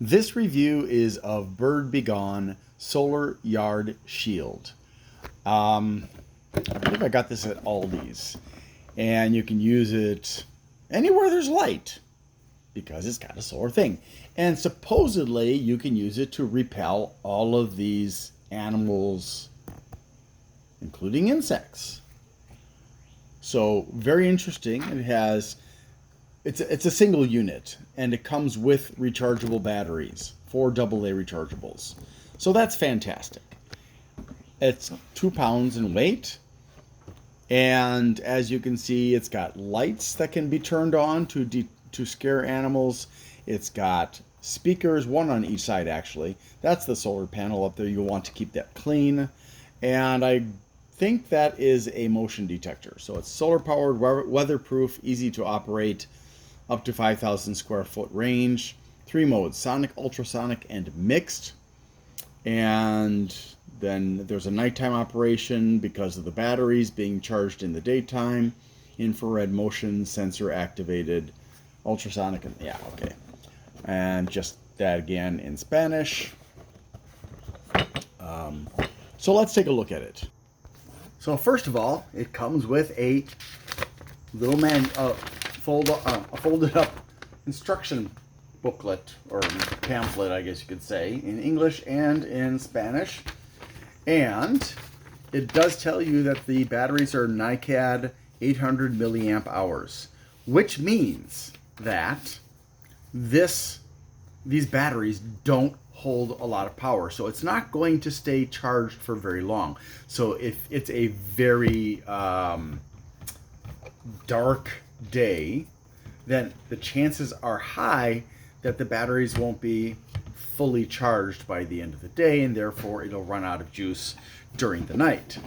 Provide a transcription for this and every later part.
This review is of Bird Begone Solar Yard Shield. Um, I believe I got this at Aldi's, and you can use it anywhere there's light because it's got a solar thing. And supposedly you can use it to repel all of these animals, including insects. So very interesting. It's a single unit, and it comes with rechargeable batteries, 4 AA rechargeables. So that's fantastic. It's 2 pounds in weight, and as you can see, it's got lights that can be turned on to scare animals. It's got speakers, one on each side actually. That's the solar panel up there. You'll want to keep that clean. And I think that is a motion detector. So it's solar powered, weatherproof, easy to operate, up to 5,000 square foot range. 3 modes: sonic, ultrasonic, and mixed. And then there's a nighttime operation because of the batteries being charged in the daytime. Infrared motion sensor activated, ultrasonic, and yeah, okay. And just that again in Spanish. So let's take a look at it. So first of all, it comes with a little folded up instruction booklet, or pamphlet, I guess you could say, in English and in Spanish. And it does tell you that the batteries are NiCad 800 milliamp hours, which means that these batteries don't hold a lot of power, so it's not going to stay charged for very long. So if it's a very dark day, then the chances are high that the batteries won't be fully charged by the end of the day, and therefore it'll run out of juice during the night.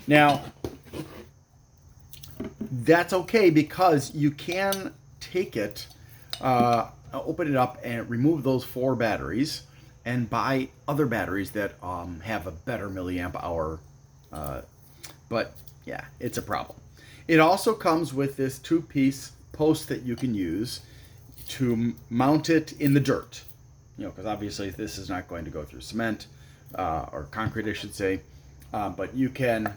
Now, that's okay because you can take it, open it up and remove those 4 batteries and buy other batteries that have a better milliamp hour. But yeah, it's a problem. It also comes with this 2-piece post that you can use to mount it in the dirt. Because obviously this is not going to go through cement or concrete, I should say. But you can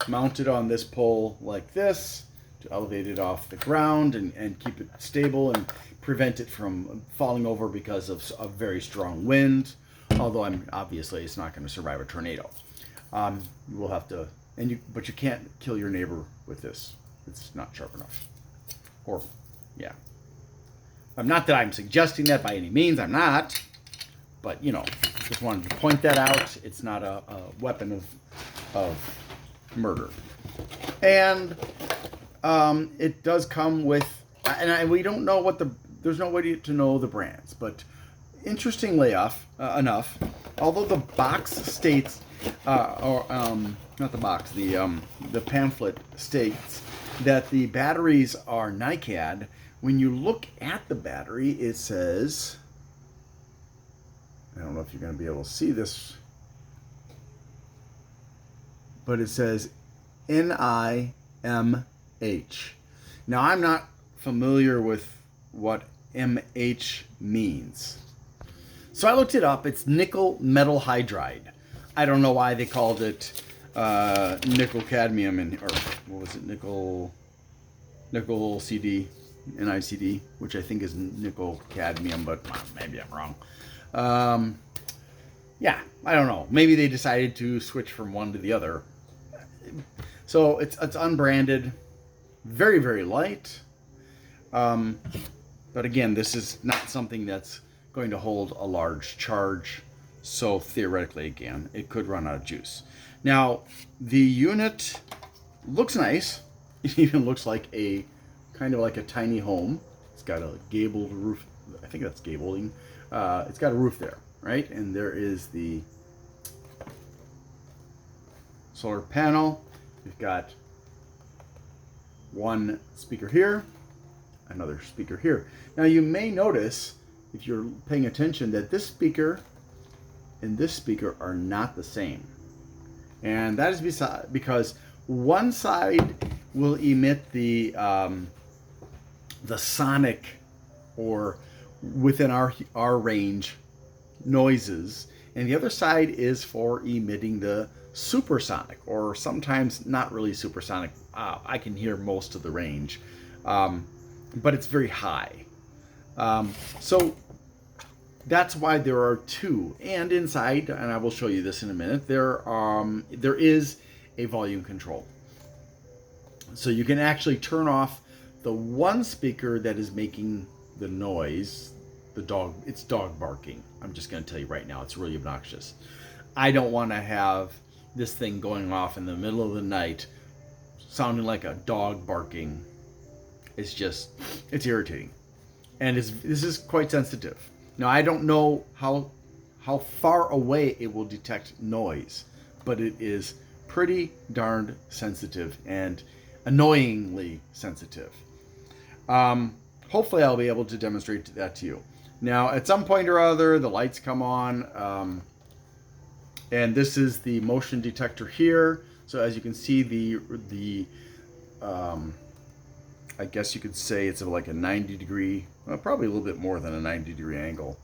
mount it on this pole like this to elevate it off the ground and keep it stable and prevent it from falling over because of a very strong wind. Although obviously it's not going to survive a tornado. We'll have to, but you can't kill your neighbor with this. It's not sharp enough. Or, yeah. Not that I'm suggesting that by any means. I'm not. But just wanted to point that out. It's not a weapon of murder. And it does come with, and we don't know there's no way to know the brands, but interestingly enough, although the box states, not the box, the pamphlet states that the batteries are NiCad, when you look at the battery, it says, I don't know if you're going to be able to see this, but it says NIMH. Now, I'm not familiar with what MH means. So I looked it up. It's nickel metal hydride. I don't know why they called it nickel cadmium, or what was it, nickel CD, NiCd, which I think is nickel cadmium, but maybe I'm wrong. Yeah, I don't know. Maybe they decided to switch from one to the other. So it's unbranded, very, very light. But again, this is not something that's going to hold a large charge. So theoretically, again, it could run out of juice. Now, the unit looks nice. It even looks like kind of like a tiny home. It's got a gabled roof. I think that's gabling. It's got a roof there, right? And there is the solar panel. We've got one speaker here, another speaker here. Now you may notice, if you're paying attention, that this speaker and this speaker are not the same. And that is because one side will emit the sonic, or within our range noises, and the other side is for emitting the supersonic, or sometimes not really supersonic. I can hear most of the range, but it's very high. So that's why there are two. And inside, and I will show you this in a minute, there is a volume control. So you can actually turn off the one speaker that is making the noise. It's dog barking. I'm just going to tell you right now, it's really obnoxious. I don't want to have this thing going off in the middle of the night sounding like a dog barking. It's irritating. And this is quite sensitive. Now, I don't know how far away it will detect noise, but it is pretty darned sensitive and annoyingly sensitive. Hopefully I'll be able to demonstrate that to you. Now, at some point or other, the lights come on, and this is the motion detector here. So as you can see, I guess you could say it's like a 90 degree, well, probably a little bit more than a 90 degree angle.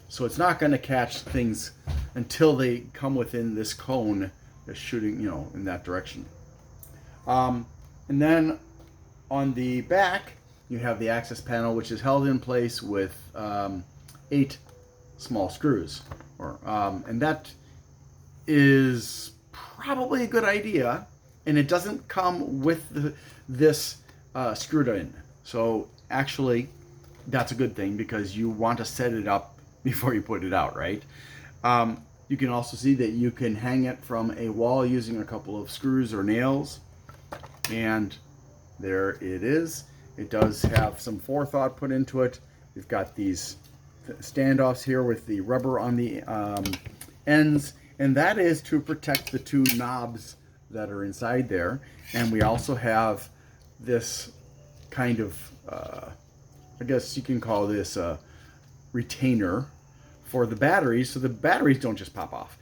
So it's not going to catch things until they come within this cone that's shooting, in that direction. And then on the back, you have the access panel, which is held in place with 8 small screws. And that is probably a good idea. And it doesn't come with this screwed in. So actually, that's a good thing, because you want to set it up before you put it out, right? You can also see that you can hang it from a wall using a couple of screws or nails. And there it is. It does have some forethought put into it. We've got these standoffs here with the rubber on the ends, and that is to protect the 2 knobs that are inside there. And we also have this kind of, I guess you can call this a retainer for the batteries, so the batteries don't just pop off.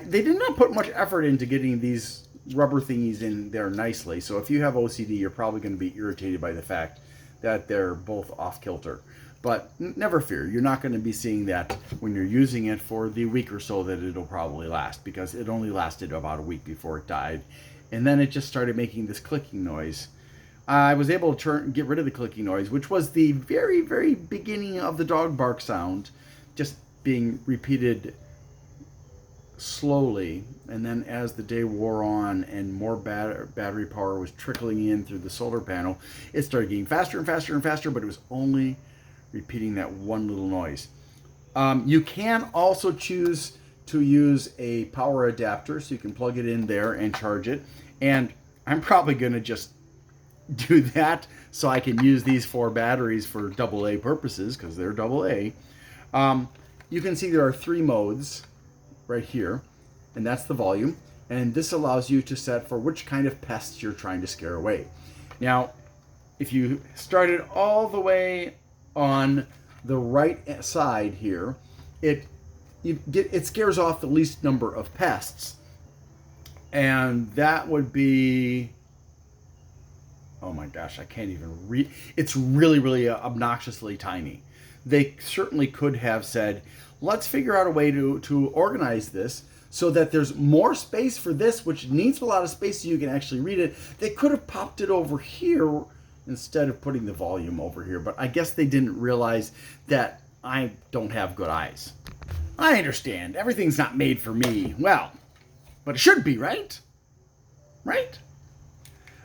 They did not put much effort into getting these rubber thingies in there nicely, so if you have OCD, you're probably going to be irritated by the fact that they're both off kilter. But never fear, you're not going to be seeing that when you're using it for the week or so that it'll probably last, because it only lasted about a week before it died, and then it just started making this clicking noise. I was able to get rid of the clicking noise, which was the very, very beginning of the dog bark sound, just being repeated slowly. And then as the day wore on and more battery power was trickling in through the solar panel, it started getting faster and faster and faster, but it was only repeating that one little noise. You can also choose to use a power adapter, so you can plug it in there and charge it. And I'm probably going to just do that so I can use these 4 batteries for AA purposes, because they're AA. You can see there are 3 modes right here, and that's the volume. And this allows you to set for which kind of pests you're trying to scare away. Now, if you start it all the way on the right side here, it scares off the least number of pests. And that would be, oh my gosh, I can't even read. It's really, really obnoxiously tiny. They certainly could have said, let's figure out a way to organize this so that there's more space for this, which needs a lot of space so you can actually read it. They could have popped it over here instead of putting the volume over here, but I guess they didn't realize that I don't have good eyes. I understand, everything's not made for me. Well, but it should be, right? Right?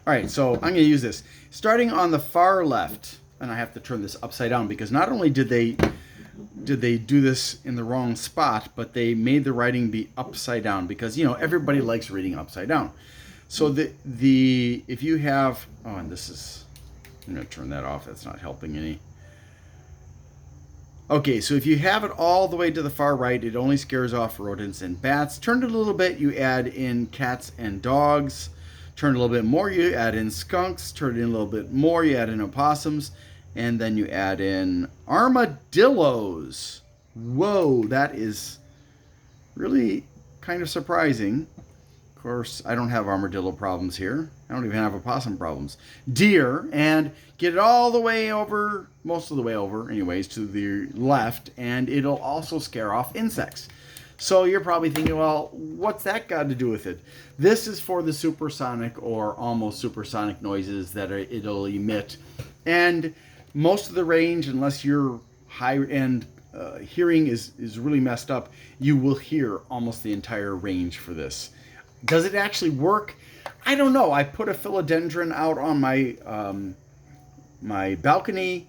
All right, so I'm going to use this. Starting on the far left, and I have to turn this upside down, because not only did they do this in the wrong spot, but they made the writing be upside down, because everybody likes reading upside down. So if you have, and this is, I'm going to turn that off. That's not helping any. Okay, so if you have it all the way to the far right, it only scares off rodents and bats. Turn it a little bit, you add in cats and dogs. Turn it a little bit more, you add in skunks. Turn it in a little bit more, you add in opossums. And then you add in armadillos. Whoa, that is really kind of surprising. Of course, I don't have armadillo problems here. I don't even have opossum problems. Deer, and get it all the way over, most of the way over, anyways, to the left, and it'll also scare off insects. So you're probably thinking, well, what's that got to do with it? This is for the supersonic or almost supersonic noises that it'll emit. And most of the range, unless your high-end hearing is really messed up, you will hear almost the entire range for this. Does it actually work? I don't know. I put a philodendron out on my my balcony,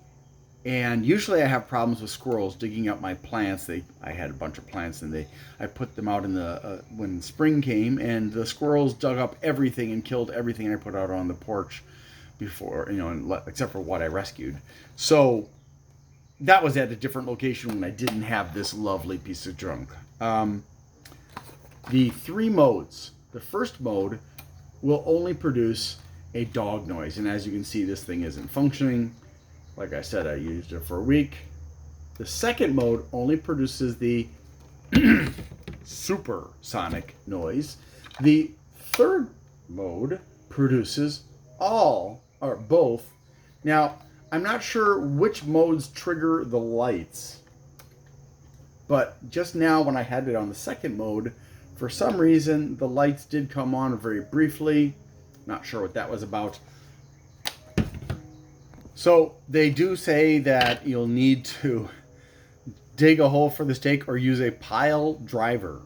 and usually I have problems with squirrels digging up my plants. I had a bunch of plants, and I put them out in the when spring came, and the squirrels dug up everything and killed everything I put out on the porch before, except for what I rescued. So that was at a different location when I didn't have this lovely piece of junk. The 3 modes. The first mode will only produce a dog noise, and as you can see, this thing isn't functioning. Like I said, I used it for a week. The second mode only produces the supersonic noise. The third mode produces all or both. Now, I'm not sure which modes trigger the lights, but just now when I had it on the second mode, for some reason the lights did come on very briefly. Not sure what that was about. So they do say that you'll need to dig a hole for the stake or use a pile driver.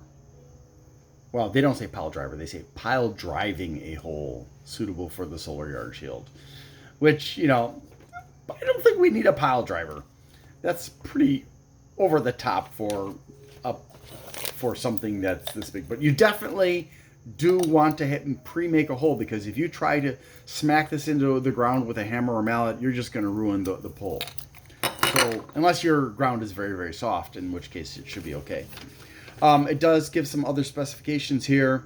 Well, they don't say pile driver, they say pile driving a hole suitable for the solar yard shield. Which, I don't think we need a pile driver. That's pretty over the top for something that's this big. But you definitely do want to pre-make a hole, because if you try to smack this into the ground with a hammer or mallet, you're just going to ruin the pole. So unless your ground is very, very soft, in which case it should be okay. It does give some other specifications here.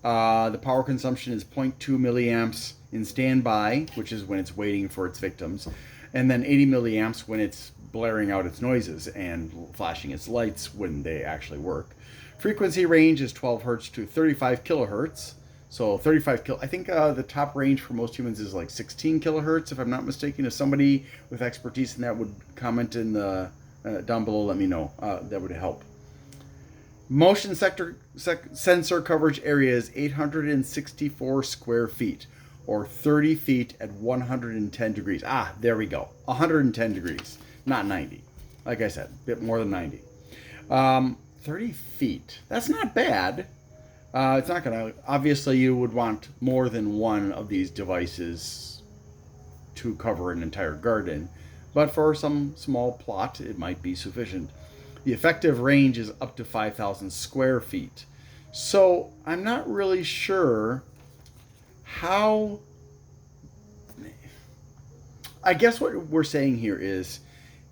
The power consumption is 0.2 milliamps in standby, which is when it's waiting for its victims, and then 80 milliamps when it's blaring out its noises and flashing its lights when they actually work. Frequency range is 12 hertz to 35 kilohertz. So 35 I think the top range for most humans is like 16 kilohertz, if I'm not mistaken. If somebody with expertise in that would comment in the down below, let me know. That would help. Motion sensor coverage area is 864 square feet, or 30 feet at 110 degrees. Ah, there we go. 110 degrees, not 90. Like I said, a bit more than 90. 30 feet. That's not bad. It's not going to... Obviously, you would want more than one of these devices to cover an entire garden. But for some small plot, it might be sufficient. The effective range is up to 5,000 square feet. So, I'm not really sure how... I guess what we're saying here is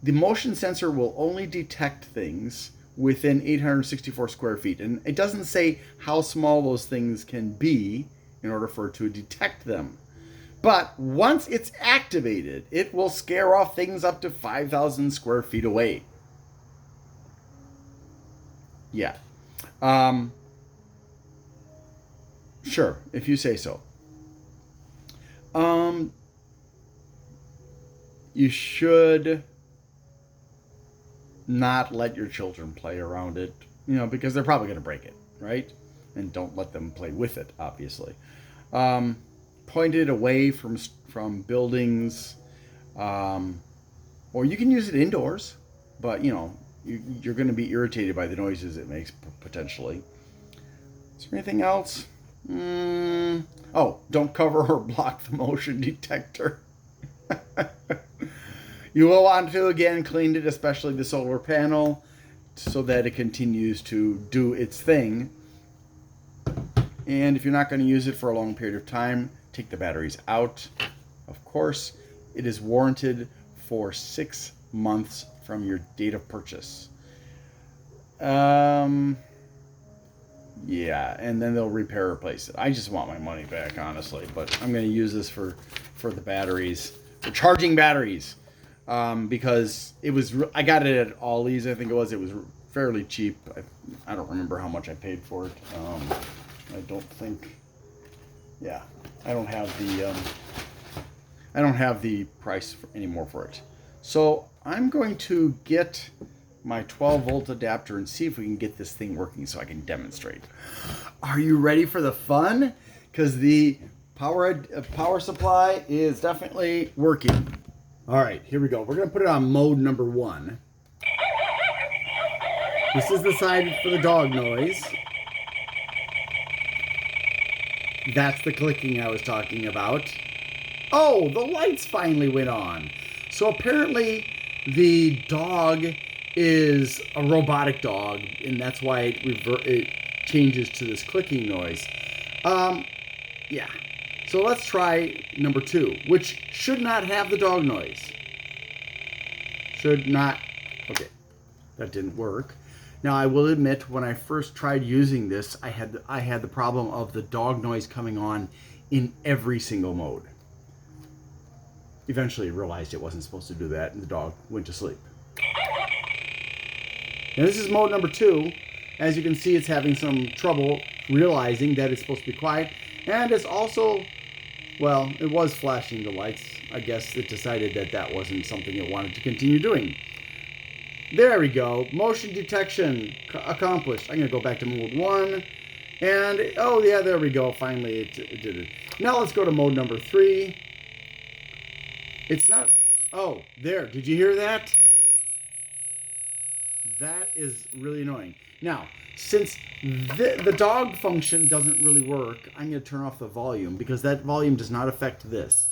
the motion sensor will only detect things within 864 square feet. And it doesn't say how small those things can be in order for it to detect them. But once it's activated, it will scare off things up to 5,000 square feet away. Yeah. Sure, if you say so. You should not let your children play around it, because they're probably going to break it, right? And don't let them play with it, obviously. Point it away from buildings, or you can use it indoors, but you're going to be irritated by the noises it makes potentially. Is there anything else? Oh, don't cover or block the motion detector. You will want to, again, clean it, especially the solar panel, so that it continues to do its thing. And if you're not going to use it for a long period of time, take the batteries out. Of course, it is warranted for 6 months from your date of purchase. Yeah, and then they'll repair or replace it. I just want my money back, honestly, but I'm going to use this for the batteries, for charging batteries. Because I got it at Ollie's, I think it was fairly cheap. I don't remember how much I paid for it. I don't think, yeah. I don't have the price anymore for it. So I'm going to get my 12 volt adapter and see if we can get this thing working so I can demonstrate. Are you ready for the fun? Because the power supply is definitely working. All right, here we go. We're going to put it on mode number 1. This is the side for the dog noise. That's the clicking I was talking about. Oh, the lights finally went on. So apparently the dog is a robotic dog, and that's why it changes to this clicking noise. Yeah. So let's try number 2, which should not have the dog noise. Should not. Okay, that didn't work. Now I will admit, when I first tried using this, I had the problem of the dog noise coming on in every single mode. Eventually realized it wasn't supposed to do that, and the dog went to sleep. Now this is mode number 2. As you can see, it's having some trouble realizing that it's supposed to be quiet, and it's also, well, it was flashing the lights. I guess it decided that that wasn't something it wanted to continue doing. There we go. Motion detection accomplished. I'm going to go back to mode 1. And, oh yeah, there we go. Finally, it did it. Now let's go to mode number 3. It's not... Oh, there. Did you hear that? That is really annoying. Now, since the dog function doesn't really work, I'm going to turn off the volume because that volume does not affect this.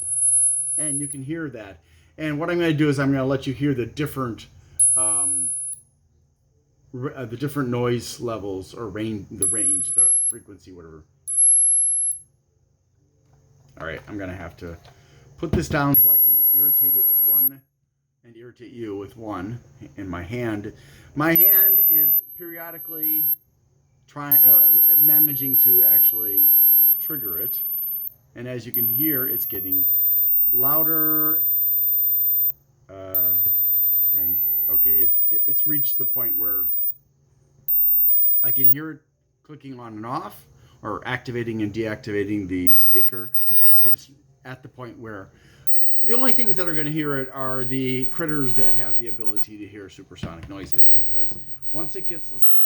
And you can hear that. And what I'm going to do is I'm going to let you hear the different noise levels or range, the frequency, whatever. All right, I'm going to have to put this down so I can irritate it with one and irritate you with one in my hand. My hand is periodically managing to actually trigger it. And as you can hear, it's getting louder. And okay, it's reached the point where I can hear it clicking on and off or activating and deactivating the speaker, but it's at the point where the only things that are going to hear it are the critters that have the ability to hear supersonic noises, because once it gets, let's see, at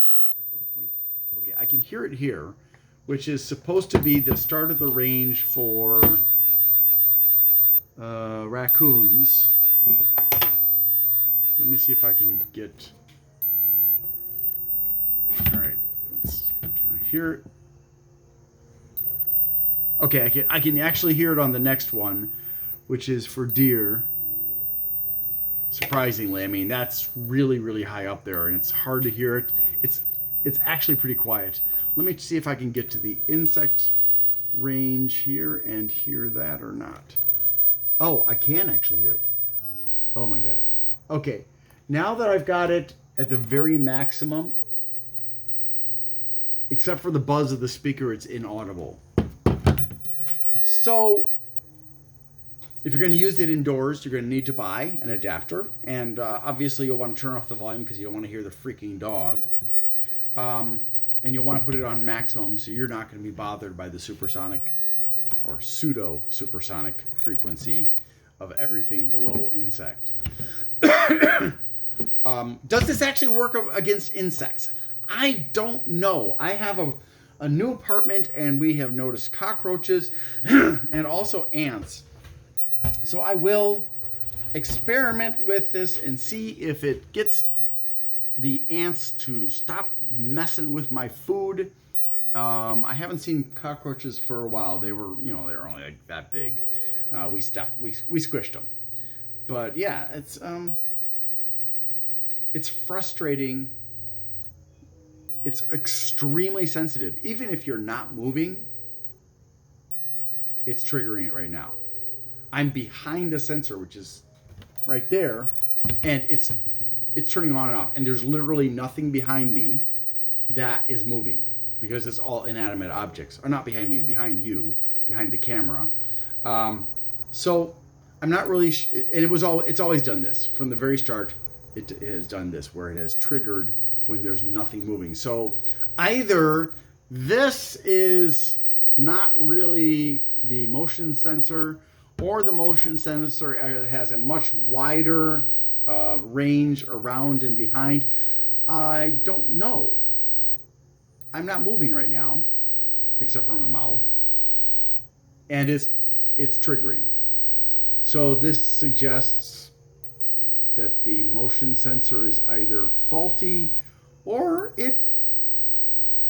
what point, okay, I can hear it here, which is supposed to be the start of the range for raccoons. Let me see if I can get, all right, can I hear it? Okay, I can actually hear it on the next one, which is for deer. Surprisingly, I mean, that's really, really high up there, and it's hard to hear it. It's actually pretty quiet. Let me see if I can get to the insect range here and hear that or not. Oh, I can actually hear it. Oh my God. Okay, now that I've got it at the very maximum, except for the buzz of the speaker, it's inaudible. So, if you're going to use it indoors, you're going to need to buy an adapter. And obviously you'll want to turn off the volume because you don't want to hear the freaking dog. And you'll want to put it on maximum so you're not going to be bothered by the supersonic or pseudo-supersonic frequency of everything below insect. Does this actually work against insects? I don't know. I have a new apartment and we have noticed cockroaches and also ants. So I will experiment with this and see if it gets the ants to stop messing with my food. I haven't seen cockroaches for a while. They were, they're only like that big. We squished them. But yeah, it's frustrating. It's extremely sensitive. Even if you're not moving, it's triggering it right now. I'm behind the sensor, which is right there, and it's turning on and off. And there's literally nothing behind me that is moving because it's all inanimate objects. Or not behind me, behind you, behind the camera. So I'm not really, and it's always done this from the very start. It has done this where it has triggered when there's nothing moving. So either this is not really the motion sensor, or the motion sensor has a much wider range around and behind. I don't know. I'm not moving right now, except for my mouth, and it's triggering. So this suggests that the motion sensor is either faulty, or it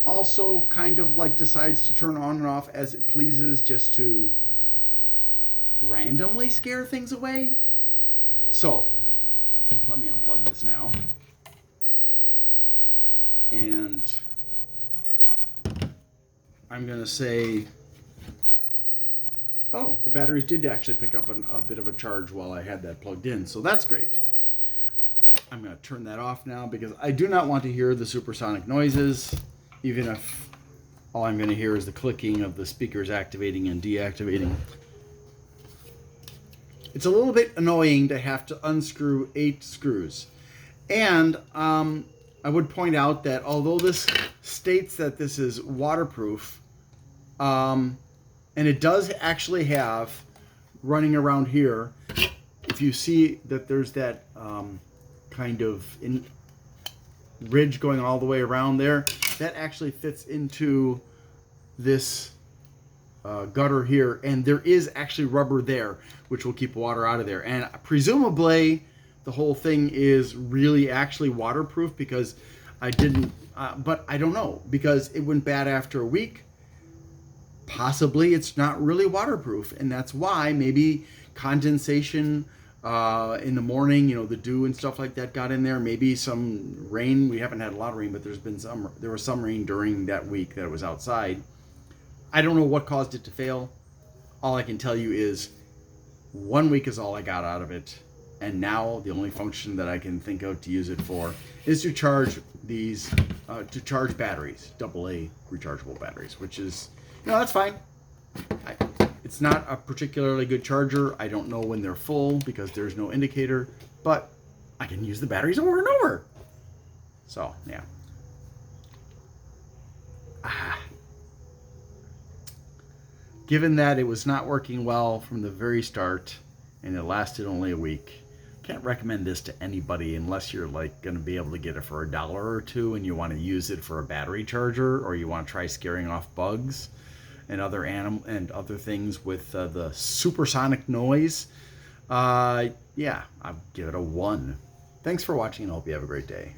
also kind of like decides to turn on and off as it pleases, just to randomly scare things away. So let me unplug this now, and I'm going to say, oh, the batteries did actually pick up a bit of a charge while I had that plugged in, so that's great. I'm going to turn that off now because I do not want to hear the supersonic noises, even if all I'm going to hear is the clicking of the speakers activating and deactivating. It's a little bit annoying to have to unscrew 8 screws. And I would point out that although this states that this is waterproof, and it does actually have, running around here, if you see that there's that kind of ridge going all the way around there, that actually fits into this gutter here, and there is actually rubber there which will keep water out of there. And presumably the whole thing is really actually waterproof, because I didn't but I don't know, because it went bad after a week. Possibly it's not really waterproof, and that's why maybe condensation in the morning, the dew and stuff like that got in there. Maybe some rain. We haven't had a lot of rain, but there was some rain during that week that it was outside. I don't know what caused it to fail. All I can tell you is 1 week is all I got out of it, and now the only function that I can think of to use it for is to charge these, to charge batteries, AA rechargeable batteries, which is, that's fine. It's not a particularly good charger. I don't know when they're full because there's no indicator, but I can use the batteries over and over. So, yeah. Given that it was not working well from the very start and it lasted only a week, can't recommend this to anybody unless you're like going to be able to get it for $1 or $2 and you want to use it for a battery charger, or you want to try scaring off bugs and other things with the supersonic noise. Yeah, I'll give it a 1. Thanks for watching, and I hope you have a great day.